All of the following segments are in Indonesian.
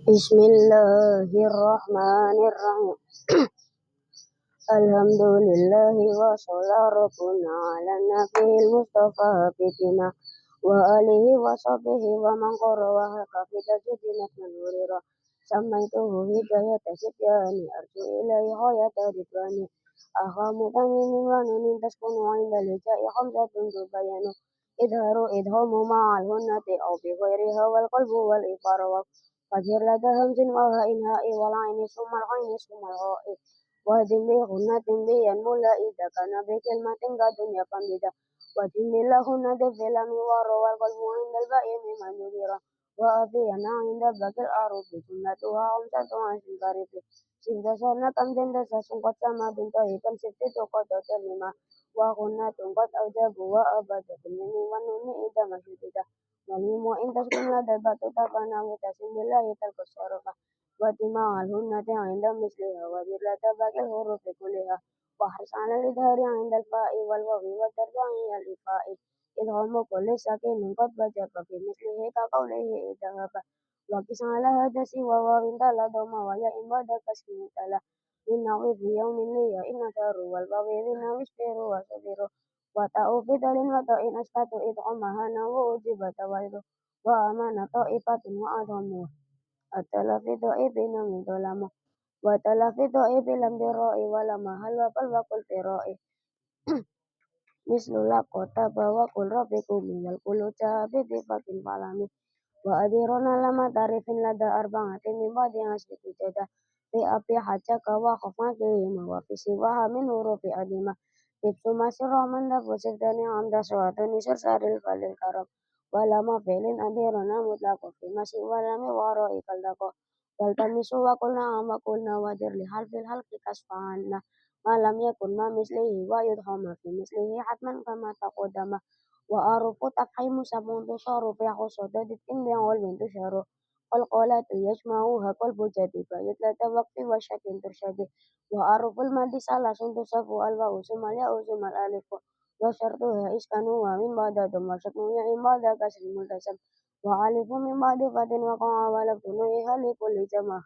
Bismillahirrahmanirrahim. Alhamdulillahi wa rabbuna ala nabiyil mustafa fitina wa alihi wa sahbihi wa man qara wa haka fi tajidina manurira samaituhu hidayat sibyani arju ilahi hayata ridwani akhamu tamimi wa nunin taskunu inda lijai khamsatun tubayanu idhamu ma'al hunnati au bi ghairiha wal qalbu wal ifara wa fajir lada hamzin wa ha'in ha'i wal aini sumal aini sumal ha'i Wajim bi hunnatin bi yan mula ida kana bi kilmatin ka dunya pambida wajim billah hunnati filami waro wal qalbu indal ba'i mimman yudira wa afiyana inda bakil arufi sunnatuha umsatu asin karifi sinta sarna kam jenda sasungkot sama binta hitam sifti tukot hotel lima wa hunnatun kot aujabu wa abadu kumini wa nuni ida masyudida walimu intas kumla dal batu tapana mutasim billahi talkus syarufah Watima al-hunnati inda misliha wa birlata bakil hurufi kuliha wa harsana lidhari inda al-fa'i wal wawi wa tarjangi al-ifa'i idhamu kulli sakinin qad bajaba fi mislihi ka qawlihi idhaba wa kisala hadasi wa wawin tala doma wa ya imbada kasmi tala inna fi yawmin liya inna saru wal wawi inna wisfiru wa sabiru wa ta'u fidalin wa ta'in astatu idhamahana wa ujibata waidu wa amana ta'ifatin wa adhamu Atalafi do'ibi nami dolama Watalafi do'ibi lam diroi walama halwa palwa kul firoi Mislula kota bawa kul robi kumi wal kulu cabidi fakin falami Wa adirona lama tarifin lada arbangati mimbadi asli kujada Fi api haja kawa khofmaki hima wa fisi waha min hurufi adima Ibsu masir rohman da fusik dani amda suatu nisur saril falil karam Walama filin adirona mutlako fi masih walami waro ikal dako Waltamisu wa kulna ama kulna wadir li halfil halki kasfahana malam yakun ma mislihi wa yudhama fi mislihi hatman kama taqodama wa arufu tafhimu sabun tusaru fi khusoda ditin bi'awal bintu syaru qal qalatu yajma'uha qalbu jadi bayat lata waqti wa syakin tursyadi wa aruful madi salah suntu safu alwa usumal ya usumal alifu wa syartuha iskanu wa min ba'da dum wa syaknuya imbada kasri multasam wa alifu min ba'di fatin wa qa'a walak tunu'i hali kulli jamah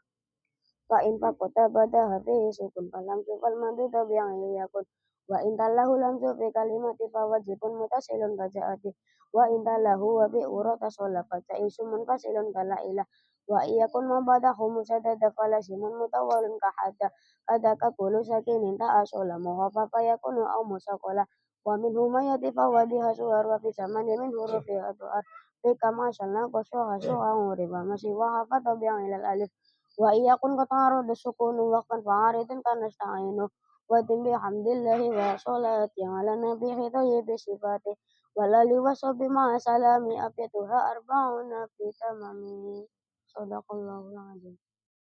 Fa in fakota bada hafihi sukun falam sufal madu tabi'an yakun wa in talahu lam sufi kalimati fa wajibun mutasilun kajaati wa in talahu wa bi urata sola faca isumun fasilun kala ilah wa iyakun mabadahu musadada falasimun mutawalun kahada kadaka kulu sakinin ta'asola muhafafa yakunu au musakola wa minhu mayati fa wadiha suhar wa fi zamani min hurufi atu'ar fi kama salna kosoha suha nguriba masih wahafa tabi'an ilal alif wa iyakun qataru sukunu waqtan fa'aridin kanasta'inu wa timbi hamdillahi wa sholati ala nabihi thayyibi sifati walali wa sobi ma'a salami abiyatuha arba'una fi tamami sadaqallahul azim